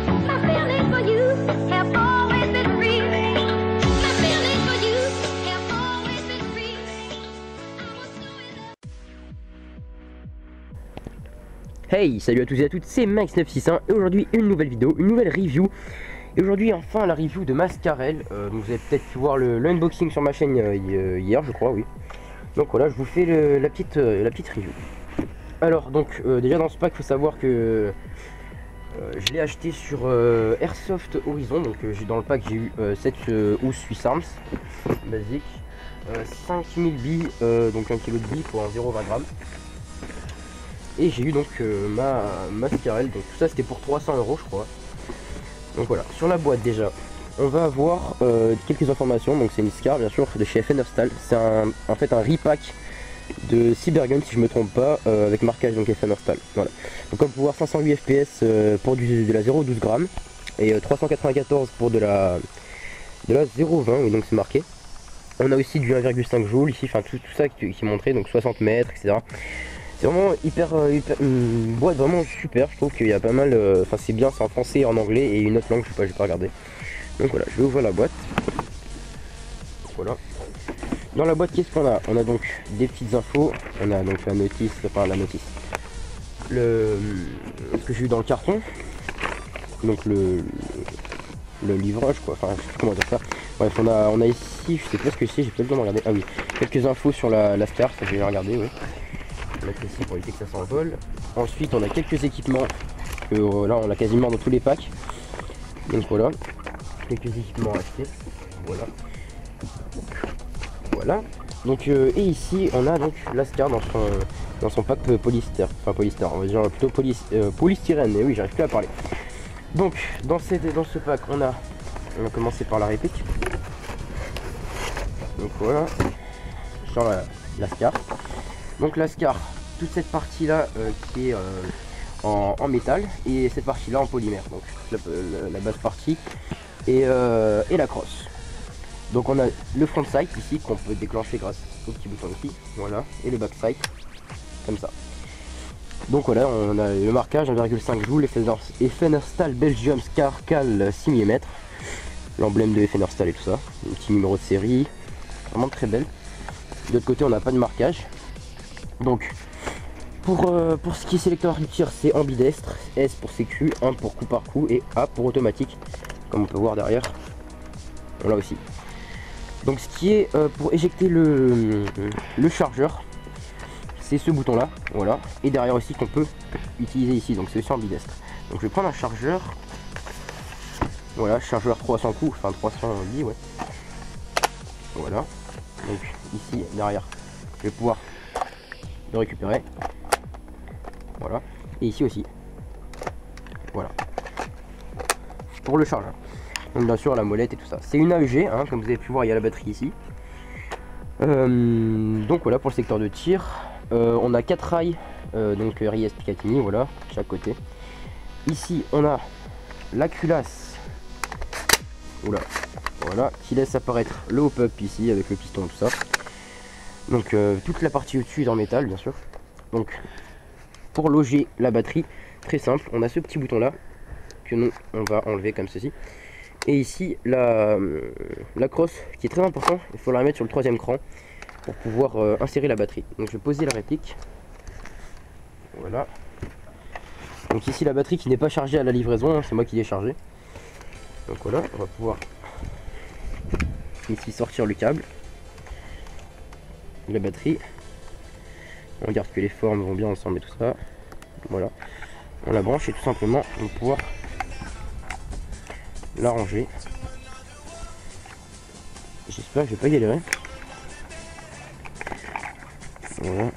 My feelings for you have always been real. My feelings for you have always been real. I was so in love. Hey, salut à tous et à toutes, c'est Max961 et aujourd'hui une nouvelle vidéo, une nouvelle review. Et aujourd'hui enfin la review de Mascarel. Donc vous avez peut-être pu voir l'unboxing sur ma chaîne hier, je crois, oui. Donc voilà, je vous fais la petite review. Alors donc déjà dans ce pack, il faut savoir que je l'ai acheté sur Airsoft Horizon. Donc dans le pack j'ai eu 7 housses Swiss Arms basique, 5000 billes, donc 1 kg de billes pour 0,20 grammes. Et j'ai eu donc ma Mascarel, donc tout ça c'était pour 300 € je crois. Donc voilà, sur la boîte déjà, on va avoir quelques informations. Donc c'est une SCAR bien sûr de chez FN Hostal. C'est en fait un repack de Cybergun si je me trompe pas, avec marquage donc FN Hostal. Voilà. Donc comme vous pouvez voir 508 FPS pour de la 0,12 grammes et 394 pour de la 0,20, oui donc c'est marqué. On a aussi du 1,5 joules ici, enfin tout ça qui est montré, donc 60 mètres, etc. C'est vraiment hyper une boîte vraiment super. Je trouve qu'il y a pas mal, enfin c'est bien, c'est en français et en anglais et une autre langue, je sais pas, j'ai pas regardé. Donc voilà, je vais ouvrir la boîte. Voilà. Dans la boîte, qu'est-ce qu'on a? On a donc des petites infos. On a donc la notice, ce que j'ai eu dans le carton. Donc le livrage quoi, enfin je sais plus comment dire ça. Bref, on a ici, je sais pas ce que c'est, j'ai pas le temps de regarder. Ah oui, quelques infos sur la SCAR, ça je vais regarder, oui. On va mettre ici pour éviter que ça s'envole. Ensuite on a quelques équipements que là on a quasiment dans tous les packs. Donc voilà, quelques équipements à acheter. Voilà. Donc et ici on a donc la SCAR dans son pack polystyrène, enfin polystyrène, on va dire plutôt polystyrène, mais oui j'arrive plus à parler. Donc dans ce pack on va commencer par la réplique. Donc voilà, sur la SCAR. Donc la SCAR, toute cette partie là qui est en métal et cette partie là en polymère, donc la basse partie et la crosse. Donc on a le front sight ici qu'on peut déclencher grâce au petit bouton ici, voilà, et le back sight comme ça. Donc voilà, on a le marquage 1,5 joules FN Hostal Belgium SCAR Cal 6 mm, l'emblème de FN Hostal et tout ça, un petit numéro de série, vraiment très belle. De l'autre côté on n'a pas de marquage. Donc pour ce qui est sélecteur du tir, c'est ambidestre, S pour sécu, 1 pour coup par coup et A pour automatique, comme on peut voir derrière, on l'a aussi. Donc ce qui est pour éjecter le chargeur, c'est ce bouton là, voilà, et derrière aussi qu'on peut utiliser ici, donc c'est aussi ambidestre. Donc je vais prendre un chargeur, voilà, chargeur 300 coups, enfin 310, ouais, voilà. Donc ici derrière je vais pouvoir le récupérer, voilà, et ici aussi, voilà, pour le chargeur. Donc bien sûr la molette et tout ça. C'est une AEG, hein, comme vous avez pu voir il y a la batterie ici. Donc voilà pour le secteur de tir. On a 4 rails, donc Ries Picatinny, voilà, chaque côté. Ici on a la culasse, oula, voilà, qui laisse apparaître le hop-up ici avec le piston et tout ça. Donc toute la partie au-dessus est en métal bien sûr. Donc pour loger la batterie, très simple, on a ce petit bouton là que nous on va enlever comme ceci. Et ici la crosse qui est très important, il faut la remettre sur le 3e cran pour pouvoir insérer la batterie. Donc je vais poser la réplique, voilà. Donc ici la batterie qui n'est pas chargée à la livraison, hein, c'est moi qui l'ai chargée. Donc voilà, on va pouvoir ici sortir le câble, la batterie. On regarde que les formes vont bien ensemble et tout ça. Voilà, on la branche et tout simplement on va pouvoir la ranger. J'espère que je vais pas galérer. Voilà.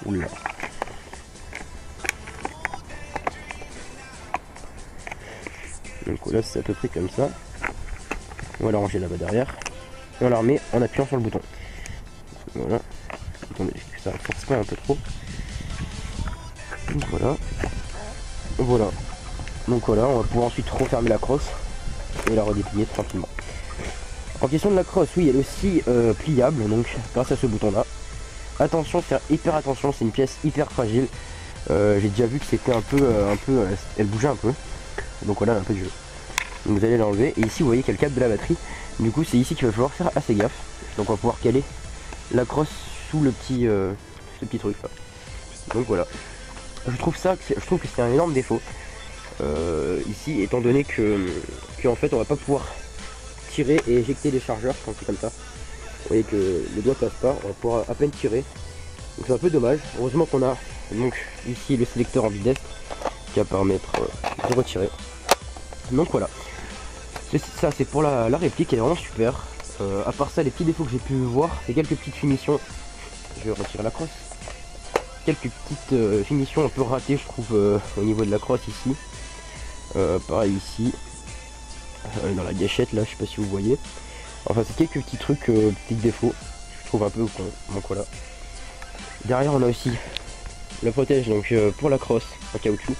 Oula. Donc là c'est à peu près comme ça. On va la ranger là-bas derrière. Et on la remet en appuyant sur le bouton. Voilà. Attendez, ça force pas un peu trop. Donc voilà. Voilà. Donc voilà, on va pouvoir ensuite refermer la crosse et la redéplier tranquillement. En question de la crosse, oui, elle est aussi pliable, donc grâce à ce bouton là. Attention, faire hyper attention, c'est une pièce hyper fragile. J'ai déjà vu que c'était elle bougeait un peu. Donc voilà, un peu de jeu. Donc vous allez l'enlever et ici vous voyez qu'il y a le câble de la batterie. Du coup c'est ici qu'il va falloir faire assez gaffe. Donc on va pouvoir caler la crosse sous le petit, ce petit truc là. Donc voilà. Je trouve que c'est un énorme défaut. Ici étant donné que en fait on va pas pouvoir tirer et éjecter les chargeurs quand c'est comme ça. Vous voyez que le doigt passe pas, on va pouvoir à peine tirer. Donc c'est un peu dommage. Heureusement qu'on a donc ici le sélecteur ambidestre qui va permettre de retirer. Donc voilà. Ça c'est pour la réplique, elle est vraiment super. À part ça, les petits défauts que j'ai pu voir, c'est quelques petites finitions. Je vais retirer la crosse. Quelques petites finitions un peu ratées je trouve au niveau de la crosse ici. Pareil ici. Dans la gâchette là, je sais pas si vous voyez. Enfin c'est quelques petits trucs, petits défauts. Je trouve un peu con. Donc voilà. Derrière on a aussi le protège donc pour la crosse en caoutchouc.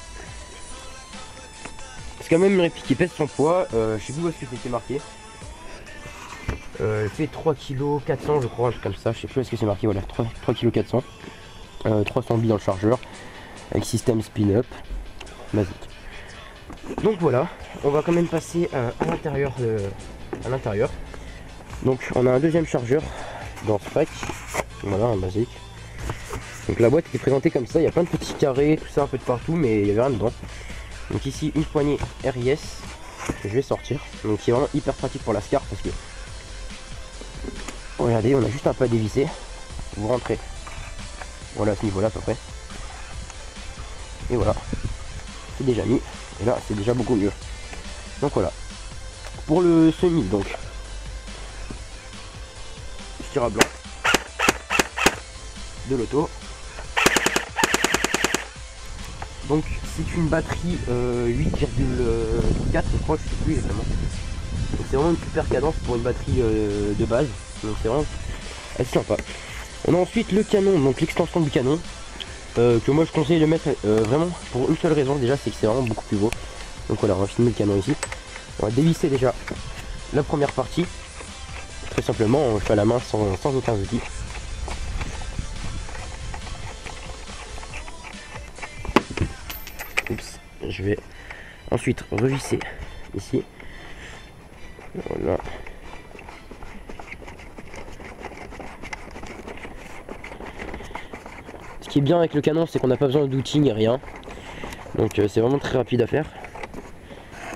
C'est quand même une réplique qui pèse son poids, je sais plus où est-ce que c'était marqué. Elle fait 3 kg 400 je crois, un truc comme ça, je sais plus où est-ce que c'est marqué, voilà, 3 kg 400. 300 billes dans le chargeur, avec système spin-up, basique. Donc voilà, on va quand même passer à l'intérieur. Donc on a un deuxième chargeur dans ce pack, voilà, un basique. Donc la boîte est présentée comme ça, il y a plein de petits carrés, tout ça un peu de partout, mais il n'y avait rien dedans. Donc ici une poignée RIS que je vais sortir, donc qui est vraiment hyper pratique pour la SCAR parce que regardez, on a juste un peu à dévisser, vous rentrez, voilà à ce niveau là à peu près, et voilà, c'est déjà mis, et là c'est déjà beaucoup mieux. Donc voilà, pour le semi donc, je tire à blanc de l'auto. Donc c'est une batterie 8,4 je crois, je sais plus exactement. Donc c'est vraiment une super cadence pour une batterie de base. Donc c'est vraiment assez sympa. On a ensuite le canon, donc l'extension du canon. Que moi je conseille de mettre vraiment pour une seule raison déjà, c'est que c'est vraiment beaucoup plus beau. Donc voilà, on va filmer le canon ici. On va dévisser déjà la première partie. Très simplement, on le fait à la main sans aucun outil. Oups, je vais ensuite revisser ici. Voilà. Ce qui est bien avec le canon, c'est qu'on n'a pas besoin d'outil ni rien. Donc c'est vraiment très rapide à faire.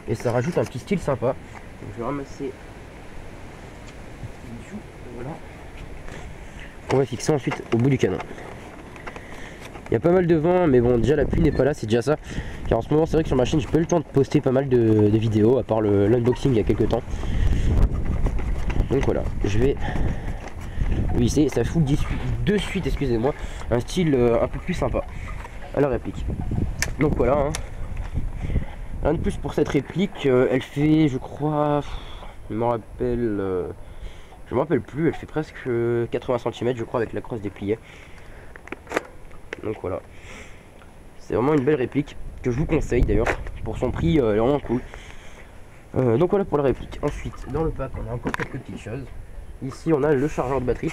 Et ça rajoute un petit style sympa. Donc, je vais ramasser. Voilà. On va fixer ensuite au bout du canon. Il y a pas mal de vent, mais bon, déjà la pluie n'est pas là, c'est déjà ça. Car en ce moment, c'est vrai que sur ma chaîne, j'ai pas eu le temps de poster pas mal de vidéos, à part l'unboxing il y a quelques temps. Donc voilà, je vais visser, ça fout de suite, excusez-moi, un style un peu plus sympa à la réplique. Donc voilà, hein. Rien de plus pour cette réplique, elle fait, je crois, je me rappelle plus, elle fait presque 80 cm, je crois, avec la crosse dépliée. Donc voilà, c'est vraiment une belle réplique que je vous conseille d'ailleurs. Pour son prix, elle est vraiment cool. Donc voilà pour la réplique. Ensuite, dans le pack, on a encore quelques petites choses. Ici, on a le chargeur de batterie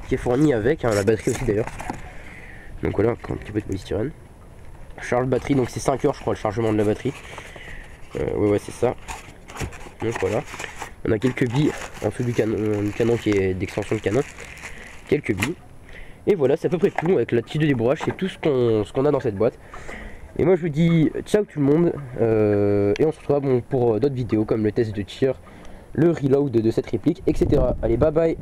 qui est fourni avec, hein, la batterie aussi d'ailleurs. Donc voilà, un petit peu de polystyrène. Charge de batterie, donc c'est 5 heures, je crois, le chargement de la batterie. Ouais, c'est ça. Donc voilà, on a quelques billes en dessous du canon qui est d'extension de canon. Quelques billes. Et voilà, c'est à peu près tout avec la tige de débourrage, c'est tout ce qu'on a dans cette boîte. Et moi je vous dis ciao tout le monde, et on se retrouve pour d'autres vidéos comme le test de tir, le reload de cette réplique, etc. Allez, bye bye.